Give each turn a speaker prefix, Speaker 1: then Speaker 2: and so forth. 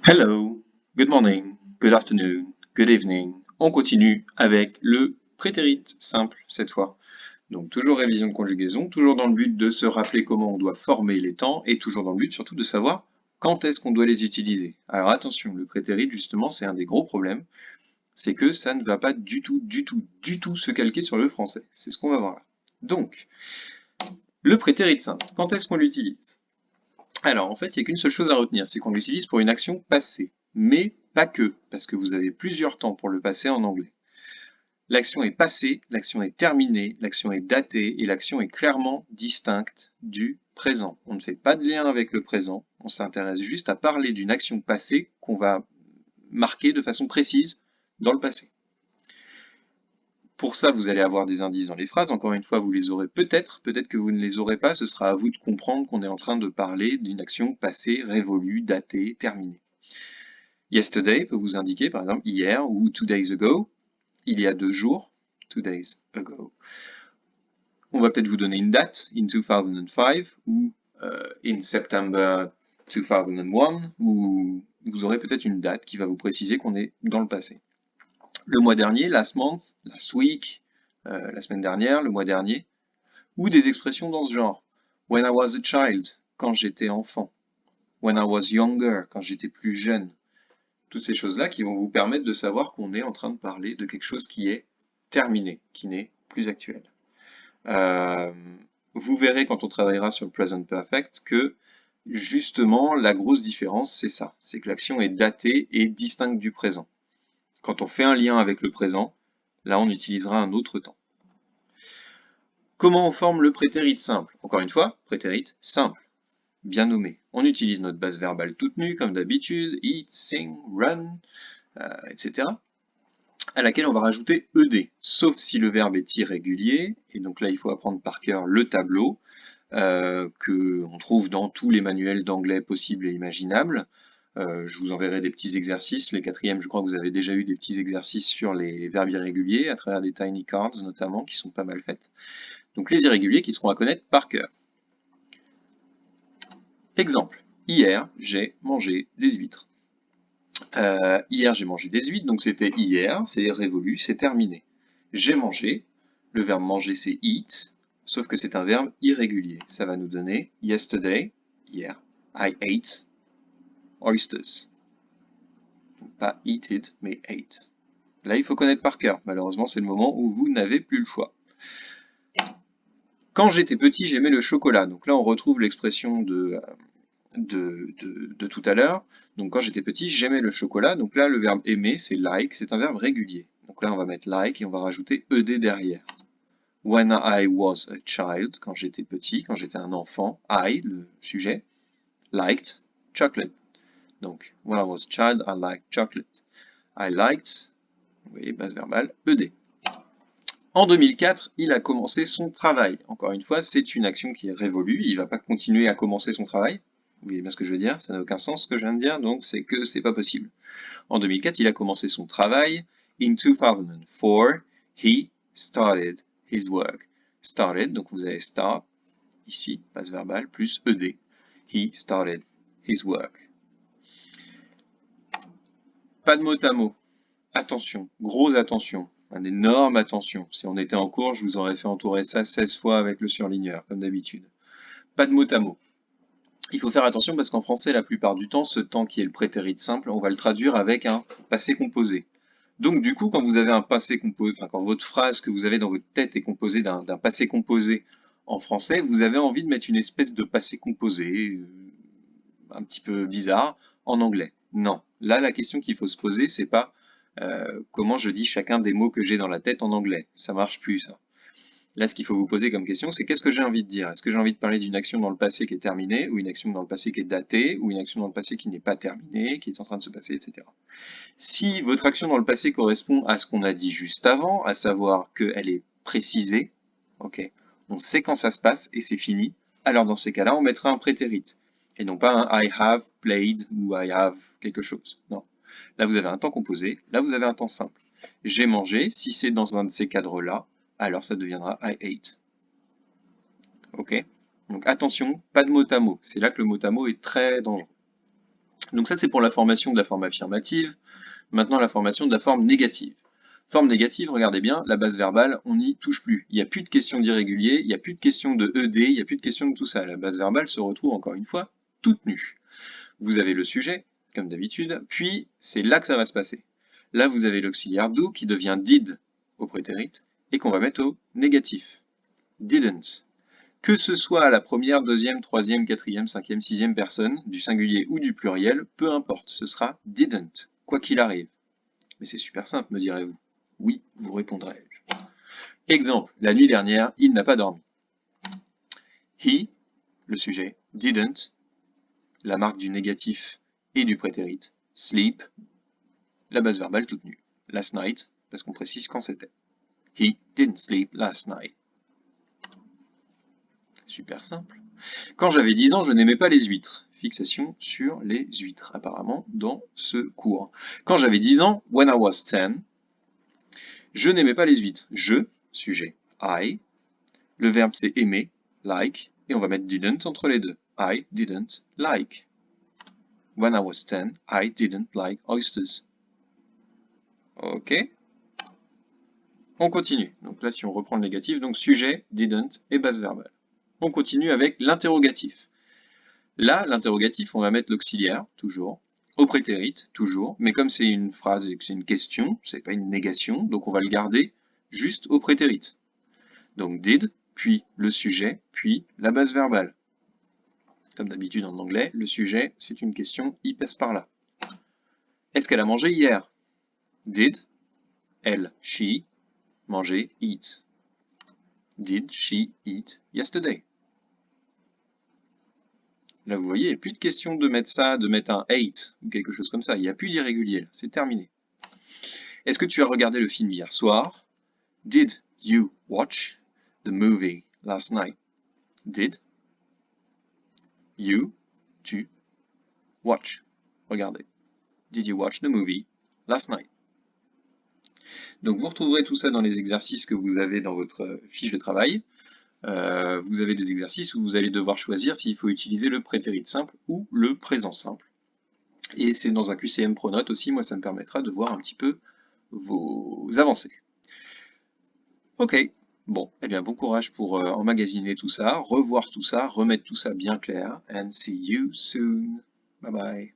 Speaker 1: Hello, good morning, good afternoon, good evening. On continue avec le prétérit simple cette fois. Donc toujours révision de conjugaison, toujours dans le but de se rappeler comment on doit former les temps et toujours dans le but surtout de savoir quand est-ce qu'on doit les utiliser. Alors attention, le prétérit justement c'est un des gros problèmes, c'est que ça ne va pas du tout se calquer sur le français. C'est ce qu'on va voir là. Donc, le prétérit simple, quand est-ce qu'on l'utilise? Alors, en fait, il n'y a qu'une seule chose à retenir, c'est qu'on l'utilise pour une action passée. Mais pas que, parce que vous avez plusieurs temps pour le passer en anglais. L'action est passée, l'action est terminée, l'action est datée et l'action est clairement distincte du présent. On ne fait pas de lien avec le présent, on s'intéresse juste à parler d'une action passée qu'on va marquer de façon précise dans le passé. Pour ça, vous allez avoir des indices dans les phrases. Encore une fois, vous les aurez peut-être que vous ne les aurez pas. Ce sera à vous de comprendre qu'on est en train de parler d'une action passée, révolue, datée, terminée. Yesterday peut vous indiquer, par exemple, hier ou 2 days ago, il y a 2 jours, 2 days ago. On va peut-être vous donner une date, in 2005 ou in September 2001, ou vous aurez peut-être une date qui va vous préciser qu'on est dans le passé. Le mois dernier, last month, last week, la semaine dernière, le mois dernier, ou des expressions dans ce genre. When I was a child, quand j'étais enfant. When I was younger, quand j'étais plus jeune. Toutes ces choses-là qui vont vous permettre de savoir qu'on est en train de parler de quelque chose qui est terminé, qui n'est plus actuel. Vous verrez quand on travaillera sur le present perfect que justement la grosse différence c'est ça, c'est que l'action est datée et distincte du présent. Quand on fait un lien avec le présent, là on utilisera un autre temps. Comment on forme le prétérit simple? Encore une fois, prétérit simple, bien nommé. On utilise notre base verbale toute nue comme d'habitude, eat, sing, run, etc. à laquelle on va rajouter ed, sauf si le verbe est irrégulier, et donc là il faut apprendre par cœur le tableau, qu'on trouve dans tous les manuels d'anglais possibles et imaginables. Je vous enverrai des petits exercices, les quatrièmes je crois que vous avez déjà eu des petits exercices sur les verbes irréguliers, à travers des tiny cards notamment, qui sont pas mal faites. Donc les irréguliers qui seront à connaître par cœur. Exemple, hier j'ai mangé des huîtres. Hier j'ai mangé des huîtres, donc c'était hier, c'est révolu, c'est terminé. J'ai mangé, le verbe manger c'est eat, sauf que c'est un verbe irrégulier. Ça va nous donner yesterday, hier, I ate oysters. Donc pas eat it, mais ate. Là il faut connaître par cœur, malheureusement c'est le moment où vous n'avez plus le choix. Quand j'étais petit j'aimais le chocolat, donc là on retrouve l'expression de tout à l'heure. Donc quand j'étais petit, j'aimais le chocolat. Donc là, le verbe aimer, c'est like, c'est un verbe régulier. Donc là, on va mettre like et on va rajouter ed derrière. When I was a child, quand j'étais petit, quand j'étais un enfant, I, le sujet, liked chocolate. Donc, when I was a child, I liked chocolate. I liked, vous voyez, base verbale, ed. En 2004, il a commencé son travail. Encore une fois, c'est une action qui est révolue. Il ne va pas continuer à commencer son travail. Vous voyez bien ce que je veux dire? Ça n'a aucun sens ce que je viens de dire, donc c'est que c'est pas possible. En 2004, il a commencé son travail. In 2004, he started his work. Started, donc vous avez start, ici, passe verbal, plus ed. He started his work. Pas de mot à mot. Attention, grosse attention, un énorme attention. Si on était en cours, je vous aurais fait entourer ça 16 fois avec le surligneur, comme d'habitude. Pas de mot à mot. Il faut faire attention parce qu'en français, la plupart du temps, ce temps qui est le prétérit simple, on va le traduire avec un passé composé. Donc du coup, quand vous avez un passé composé, enfin quand votre phrase que vous avez dans votre tête est composée d'un passé composé en français, vous avez envie de mettre une espèce de passé composé, un petit peu bizarre, en anglais. Non. Là, la question qu'il faut se poser, c'est pas comment je dis chacun des mots que j'ai dans la tête en anglais. Ça marche plus, ça. Là, ce qu'il faut vous poser comme question, c'est qu'est-ce que j'ai envie de dire? Est-ce que j'ai envie de parler d'une action dans le passé qui est terminée, ou une action dans le passé qui est datée, ou une action dans le passé qui n'est pas terminée, qui est en train de se passer, etc. Si votre action dans le passé correspond à ce qu'on a dit juste avant, à savoir qu'elle est précisée, ok, on sait quand ça se passe et c'est fini, alors dans ces cas-là, on mettra un prétérit. Et non pas un I have played ou I have quelque chose. Non. Là, vous avez un temps composé, là, vous avez un temps simple. J'ai mangé, si c'est dans un de ces cadres-là, alors ça deviendra I ate. Ok? Donc attention, pas de mot à mot. C'est là que le mot à mot est très dangereux. Donc ça, c'est pour la formation de la forme affirmative. Maintenant, la formation de la forme négative. Forme négative, regardez bien, la base verbale, on n'y touche plus. Il n'y a plus de questions d'irrégulier, il n'y a plus de questions de ED, il n'y a plus de questions de tout ça. La base verbale se retrouve encore une fois toute nue. Vous avez le sujet, comme d'habitude, puis c'est là que ça va se passer. Là, vous avez l'auxiliaire do qui devient did au prétérit et qu'on va mettre au négatif. Didn't. Que ce soit à la première, deuxième, troisième, quatrième, cinquième, sixième personne, du singulier ou du pluriel, peu importe, ce sera didn't, quoi qu'il arrive. Mais c'est super simple, me direz-vous. Oui, vous répondrai-je. Exemple, la nuit dernière, il n'a pas dormi. He, le sujet, didn't, la marque du négatif et du prétérit, sleep, la base verbale toute nue. Last night, parce qu'on précise quand c'était. He didn't sleep last night. Super simple. Quand j'avais 10 ans, je n'aimais pas les huîtres. Fixation sur les huîtres, apparemment, dans ce cours. Quand j'avais 10 ans, when I was 10, je n'aimais pas les huîtres. Je, sujet, I. Le verbe c'est aimer, like, et on va mettre didn't entre les deux. I didn't like. When I was 10, I didn't like oysters. Ok. On continue. Donc là, si on reprend le négatif, donc sujet, didn't et base verbale. On continue avec l'interrogatif. Là, l'interrogatif, on va mettre l'auxiliaire, toujours, au prétérit, toujours, mais comme c'est une phrase et que c'est une question, c'est pas une négation, donc on va le garder juste au prétérit. Donc did, puis le sujet, puis la base verbale. Comme d'habitude en anglais, le sujet, c'est une question, il passe par là. Est-ce qu'elle a mangé hier? Did, elle, she, manger, eat. Did she eat yesterday? Là, vous voyez, il n'y a plus de question de mettre ça, de mettre un ate ou quelque chose comme ça. Il n'y a plus d'irrégulier, c'est terminé. Est-ce que tu as regardé le film hier soir? Did you watch the movie last night? Did you, tu, watch, regardez. Did you watch the movie last night? Donc vous retrouverez tout ça dans les exercices que vous avez dans votre fiche de travail. Vous avez des exercices où vous allez devoir choisir s'il faut utiliser le prétérit simple ou le présent simple. Et c'est dans un QCM Pronote aussi, moi ça me permettra de voir un petit peu vos avancées. Ok, bon, eh bien bon courage pour emmagasiner tout ça, revoir tout ça, remettre tout ça bien clair, and see you soon. Bye bye.